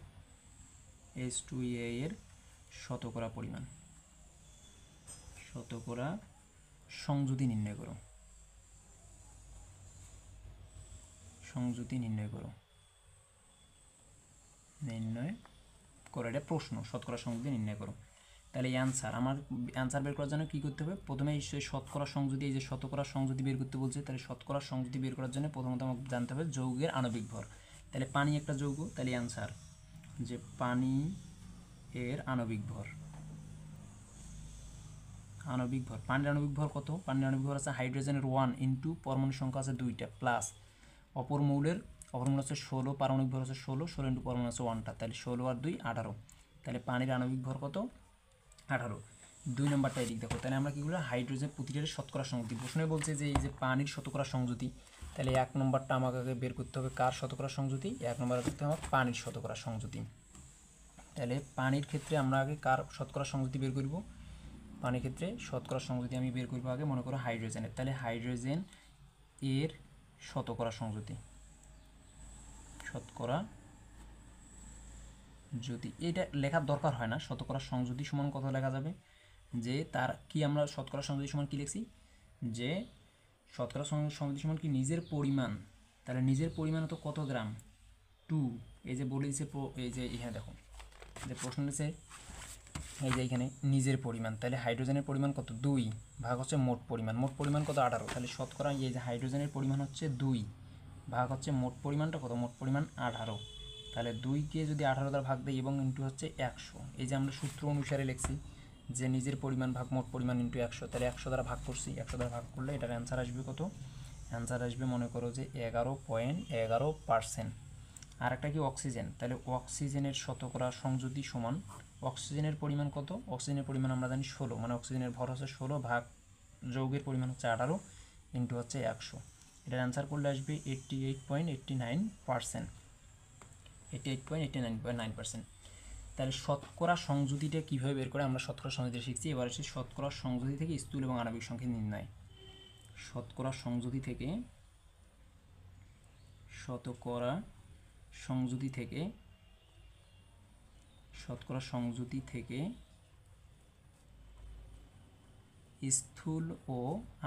H2A এর শতকরা পরিমাণ, শতকরা সংযুতি নির্ণয় করো। এটা প্রশ্ন, শতকরা সংযুতি নির্ণয় করো। তাহলে অ্যান্সার বের করার জন্য কী করতে হবে? প্রথমে শতকরা সংযুতি, এই যে শতকরা সংযুতি বের করতে বলছে, তাহলে শতকরা সংযুতি বের করার জন্য প্রথমত আমাকে জানতে হবে যৌগের আণবিক ভর। তাহলে পানি একটা যৌগ, তাহলে অ্যান্সার যে পানি এর আণবিক ভর। পানির আণবিক ভর কত? পানির আণবিক ভর আছে হাইড্রোজেনের 1 ইন্টু পরমাণুর সংখ্যা আছে 2টা প্লাস অপর মূল হচ্ছে 16, পারমাণবিক ভর হচ্ছে 16 ইন্টু পরমাণু আছে 1টা, তাহলে 16 আর 2 18। তাহলে পানির আণবিক ভর কত? 18। 2 নম্বরটা এদিক দেখো। তাহলে আমরা কী করলাম? হাইড্রোজেন প্রতিটার শতকরা সংযুতি। প্রশ্নে বলছে যে এই যে পানির শতকরা সংযুতি, তাহলে 1 নম্বরটা আমাকে আগে বের করতে হবে কার শতকরা সংযুতি? 1 নম্বর করতে হবে পানির শতকরা সংযুতি। তাহলে পানির ক্ষেত্রে আমরা আগে কার শতকরা সংযুতি বের করব? পানির ক্ষেত্রে শতকরা সংযুতি আমি বের করবো আগে, মনে করো হাইড্রোজেনের। তাহলে হাইড্রোজেন এর শতকরা সংযুতি, যদি এটা লেখার দরকার হয় না, শতকরা সংযুতি সমান কত লেখা যাবে? যে তার কি আমরা শতকরা সংযুতি সমান কি লিখছি? যে শতকরা সংযুতি সমান কি? নিজের পরিমাণ। তাহলে নিজের পরিমাণ তো কত গ্রাম? 2। এই যে বলে দিচ্ছে, এই যে এখানে দেখো যে প্রশ্ন দিচ্ছে, এই যে এখানে নিজের পরিমাণ, তাহলে হাইড্রোজেনের পরিমাণ কত? 2 ভাগ হচ্ছে মোট পরিমাণ কত? 18। তাহলে শতকরা এই যে হাইড্রোজেনের পরিমাণ হচ্ছে 2 ভাগ হচ্ছে মোট পরিমাণটা কত? মোট পরিমাণ 18। তাহলে 2কে যদি 18 দ্বারা ভাগ দেয় এবং ইন্টু হচ্ছে 100, এই যে আমরা সূত্র অনুসারে লিখছি যে নিজের পরিমাণ ভাগ মোট পরিমাণ ইন্টু 100, তাহলে 100 দ্বারা ভাগ করছি। 100 দ্বারা ভাগ করলে এটার অ্যান্সার আসবে কত? অ্যান্সার আসবে মনে করো যে 11.11%। আর একটা কি? অক্সিজেন। তাহলে অক্সিজেনের শতকরা সংযুতি সমান, অক্সিজেনের পরিমাণ কত? অক্সিজেনের পরিমাণ আমরা জানি 16, মানে অক্সিজেনের ভর হচ্ছে 16 ভাগ যৌগের পরিমাণ হচ্ছে 18 ইন্টু হচ্ছে 100। এটার অ্যান্সার করলে আসবে 88.89%। 88.89%। তাহলে শতকরা সংযুতিটা কীভাবে বের করে? আমরা শতকরা সংযুতি শিখছি। এবার আসছি শতকরা সংযুতি থেকে স্থূল এবং আণবিক সংখ্যা নির্ণয়। শতকরা সংযুতি থেকে স্থূল ও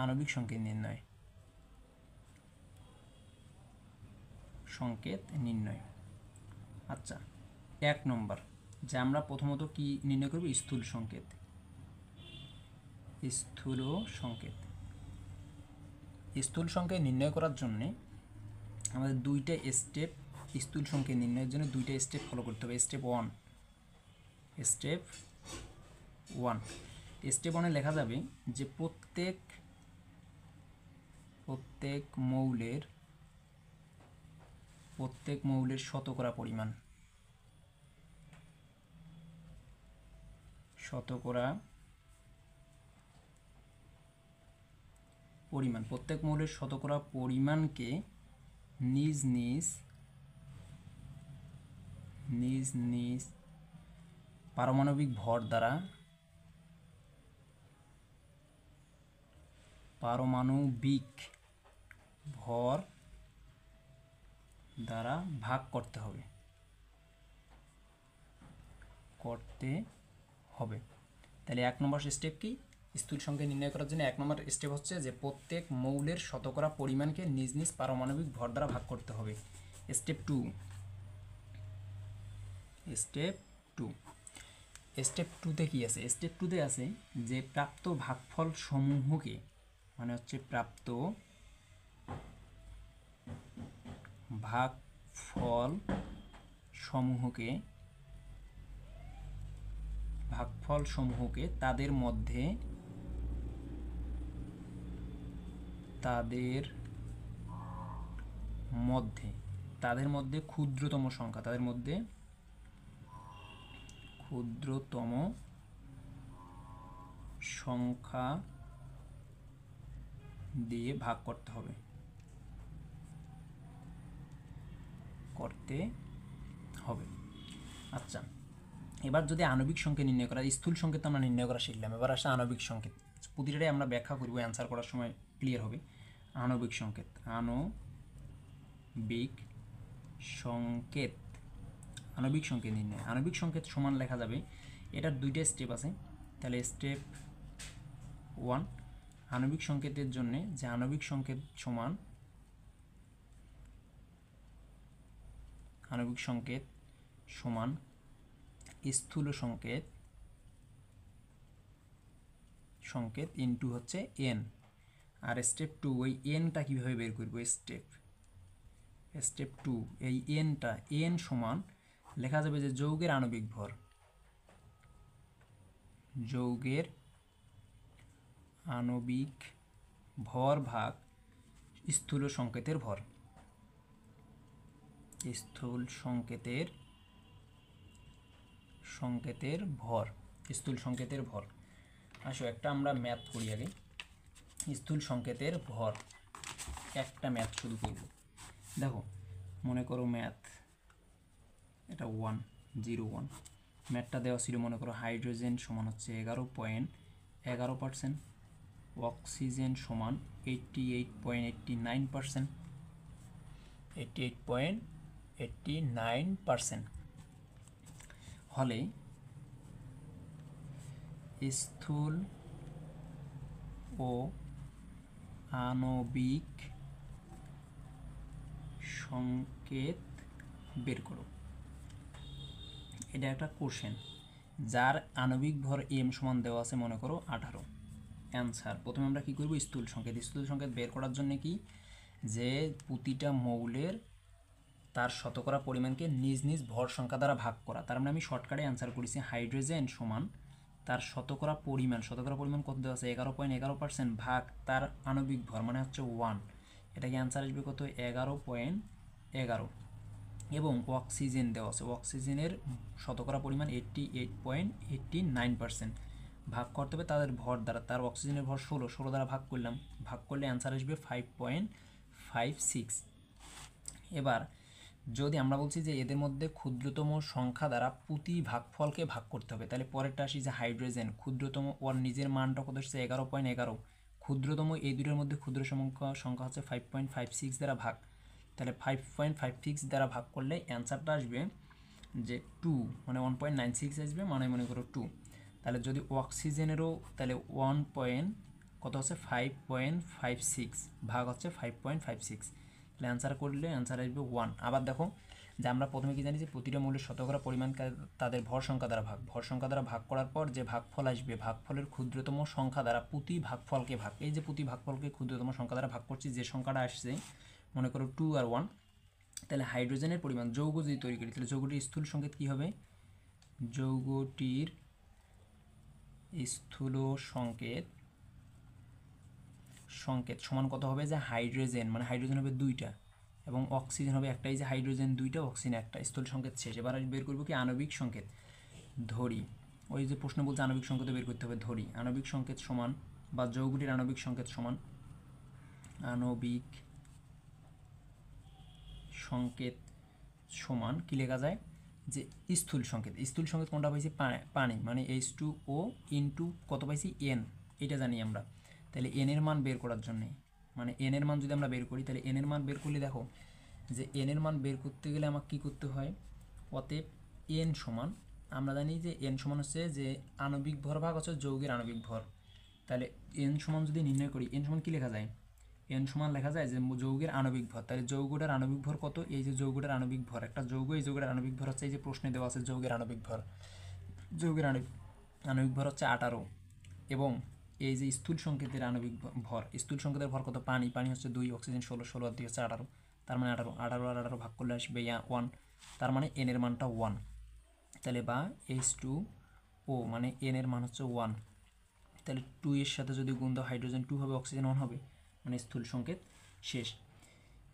আণবিক সংকেত নির্ণয়। আচ্ছা, 1 নম্বর যে আমরা প্রথমত কি নির্ণয় করব? স্থূল সংকেত। স্থূল সংকেত নির্ণয় করার জন্য আমাদের 2টা স্টেপ, স্থূল সংকেত নির্ণয়ের জন্য 2টা স্টেপ ফলো করতে হবে। স্টেপ 1 লেখা যাবে যে প্রত্যেক মৌলের শতকরা পরিমাণ, প্রত্যেক মৌলের শতকরা পরিমাণকে নিজ নিজ পারমাণবিক ভর দ্বারা ভাগ করতে হবে। তাহলে 1 নম্বর স্টেপ কি? স্থূল সংখ্যা নির্ণয় করার জন্য 1 নম্বর স্টেপ হচ্ছে যে প্রত্যেক মৌলের শতকরা পরিমাণকে নিজ নিজ পারমাণবিক ভর দ্বারা ভাগ করতে হবে। স্টেপ টু স্টেপ টুতে কী আছে? স্টেপ টুতে আছে যে প্রাপ্ত ভাগফল সমূহকে, মানে হচ্ছে প্রাপ্ত ভাগফল সমূহকে তাদের মধ্যে ক্ষুদ্রতম সংখ্যা দিয়ে ভাগ করতে হবে। আচ্ছা, এবার যদি আণবিক সংকেত নির্ণয় করা, স্থূল সংকেত আমরা নির্ণয় করা শিখলাম, এবার আসে আণবিক সংকেত। প্রতিটাই আমরা ব্যাখ্যা করব, অ্যান্সার করার সময় ক্লিয়ার হবে। আণবিক সংকেত নির্ণয়। আণবিক সংকেত সমান লেখা যাবে, এটার দুইটা স্টেপ আছে। তাহলে স্টেপ 1 আণবিক সংকেতের জন্য যে আণবিক সংকেত সমান স্থূল সংকেত ইনটু হচ্ছে এন। আর স্টেপ 2 ওই এনটা কীভাবে বের করব? স্টেপ 2 এই এন সমান লেখা যাবে যে যৌগের আণবিক ভর ভাগ স্থূল সংকেতের ভর। স্থূল সংকেতের ভর। আসো একটা আমরা ম্যাথ করি আগে। স্থূল সংকেতের ভর একটা ম্যাথ শুরু করব। দেখো, মনে করো ম্যাথ এটা 101 ম্যাথটা দেওয়া ছিল, মনে করো হাইড্রোজেন সমান হচ্ছে 11.11%, অক্সিজেন সমান 88.89% হলে স্থূল ও আণবিক সংকেত বের করো। এটা একটা কোশ্চেন, যার আণবিক ভর এম সমান দেওয়া আছে মনে করো 18। অ্যান্সার প্রথমে আমরা কি করব? স্থূল সংকেত বের করার জন্য কি, যে প্রতিটা মৌলের তার শতকরা পরিমাণকে নিজ নিজ ভর সংখ্যা দ্বারা ভাগ করা। তার মানে আমি শর্টকাটে অ্যান্সার করেছি হাইড্রোজেন সমান তার শতকরা পরিমাণ কত দেওয়া আছে? 11.11% ভাগ তার আণবিক ভর মানে হচ্ছে 1। এটাকে অ্যান্সার আসবে কত? 11.11। এবং অক্সিজেন দেওয়া আছে, অক্সিজেনের শতকরা পরিমাণ 88.89%। ভাগ করতে হবে তাদের ভর দ্বারা। তার অক্সিজেনের ভর 16 দ্বারা ভাগ করলে অ্যান্সার আসবে 5.56। এবার যদি আমরা বলছি যে এদের মধ্যে ক্ষুদ্রতম সংখ্যা দ্বারা প্রতি ভাগফলকে ভাগ করতে হবে, তাহলে পরেরটা আসি যে হাইড্রোজেন ক্ষুদ্রতম, ওর নিজের মানটা কত হচ্ছে? 11.11। ক্ষুদ্রতম এই দুটোর মধ্যে ক্ষুদ্র সংখ্যা হচ্ছে 5.56 দ্বারা ভাগ। তাহলে 5.56 দ্বারা ভাগ করলে অ্যান্সারটা আসবে যে 2, মানে 1.96 আসবে, মানে মনে করো 2। তাহলে যদি অক্সিজেনেরও, তাহলে কত হচ্ছে? 5.56 ভাগ হচ্ছে 5.56। তাহলে অ্যান্সার করলে অ্যান্সার আসবে 1। আবার দেখো যে আমরা প্রথমে কি জানি যে প্রতিটা মৌলের শতকরা পরিমাণ তাদের ভর সংখ্যা দ্বারা ভাগ করার পর যে ভাগফল আসবে, ভাগফলের ক্ষুদ্রতম সংখ্যা দ্বারা প্রতি ভাগফলকে ভাগ। এই যে প্রতি ভাগফলকে ক্ষুদ্রতম সংখ্যা দ্বারা ভাগ করছি, যে সংখ্যাটা আসছে মনে করো 2 আর 1। তাহলে হাইড্রোজেনের পরিমাণ, যৌগ যদি তৈরি করি তাহলে যৌগটির স্থূল সংকেত কী হবে? যৌগটির স্থূল সংকেত সমান কত হবে? যে হাইড্রোজেন, মানে হাইড্রোজেন হবে 2টা এবং অক্সিজেন হবে একটাই, যে হাইড্রোজেন 2টা অক্সিজেন একটা। স্থূল সংকেত শেষ। এবার বের করবো কি? আণবিক সংকেত। ধরি, ওই যে প্রশ্ন বলছে আণবিক সংকেত বের করতে হবে, ধরি আণবিক সংকেত সমান, বা যৌগটির আণবিক সংকেত সমান কি লেখা যায়? যে স্থূল সংকেত কোনটা পাইছি? পানি, মানে H2O ইন্টু কত পাইছি? N, এটা জানি আমরা। তাহলে এন এর মান বের করার জন্যে, মানে এন এর মান যদি আমরা বের করি, তাহলে এন এর মান বের করলে দেখো যে এন এর মান বের করতে গেলে আমাকে কী করতে হয়? অতএব এন সমান, আমরা জানি যে এন সমান হচ্ছে যে আণবিক ভর ভাগ হচ্ছে যৌগের আণবিক ভর। তাহলে এন সমান যদি নির্ণয় করি, এন সমান কী লেখা যায়? এন সমান লেখা যায় যে যৌগের আণবিক ভর। তাহলে যৌগটার আণবিক ভর কত? এই যে যৌগটার আণবিক ভর, একটা যৌগ, এই যৌগের আণবিক ভর হচ্ছে, এই যে প্রশ্নে দেওয়া আছে যৌগের আণবিক ভর, যৌগের আণবিক ভর হচ্ছে 18। এবং এই যে স্থূল সংকেতের আণবিক ভর, স্থূল সংকেতের ভর কত? পানি হচ্ছে 2, অক্সিজেন 16, 16 আর 2 হচ্ছে 18, তার মানে 18, 18 আর 18 ভাগ করলে আসবে 1, তার মানে এন এর মানটা 1। তাহলে বা H2O মানে এন এর মান হচ্ছে 1। তাহলে 2 এর সাথে যদি গুণ দাও হাইড্রোজেন 2 হবে, অক্সিজেন 1 হবে, মানে স্থূল সংকেত শেষ।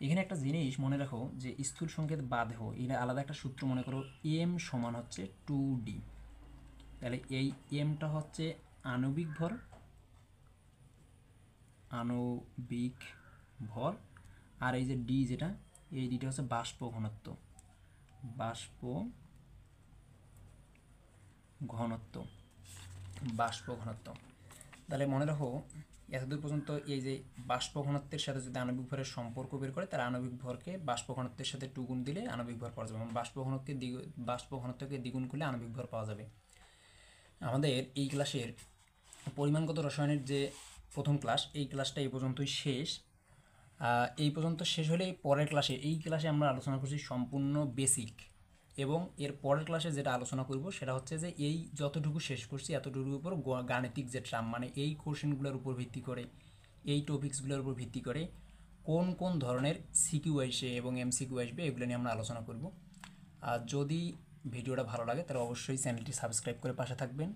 এখানে একটা জিনিস মনে রাখো যে স্থূল সংকেত বাদেও এটা আলাদা একটা সূত্র মনে করো, এম সমান হচ্ছে 2D। তাহলে এই এমটা হচ্ছে আণবিক ভর, আণবিক ভর, আর এই যে ডি যেটা, এই ডিটা হচ্ছে বাষ্প ঘনত্ব, বাষ্প ঘনত্ব, বাষ্প ঘনত্ব। তাহলে মনে রাখো এতদূর পর্যন্ত এই যে বাষ্প ঘনত্বের সাথে যদি আণবিক ভরের সম্পর্ক বের করে, তাহলে আণবিক ভরকে বাষ্প ঘনত্বের সাথে 2 গুণ দিলে আণবিক ভর পাওয়া যাবে, এবং বাষ্প ঘনত্বকে দ্বিগুণ করলে আণবিক ভর পাওয়া যাবে। আমাদের এই ক্লাসের পরিমাণগত রসায়নের যে প্রথম ক্লাস, এই ক্লাসটা এই পর্যন্তই শেষ। এই পর্যন্ত শেষ হলে পরের ক্লাসে, এই ক্লাসে আমরা আলোচনা করছি সম্পূর্ণ বেসিক, এবং এর পরের ক্লাসে যেটা আলোচনা করব সেটা হচ্ছে যে এই যতটুকু শেষ করছি এতটুকুর উপর গাণিতিক যে ট্রাম, মানে এই কোশ্চেনগুলোর উপর ভিত্তি করে, এই টপিকসগুলোর উপর ভিত্তি করে কোন কোন ধরনের সিকিউ আসে এবং এমসিকিউ আসবে, এগুলো নিয়ে আমরা আলোচনা করব। আর যদি ভিডিওটা ভালো লাগে তাহলে অবশ্যই চ্যানেলটি সাবস্ক্রাইব করে পাশে থাকবেন।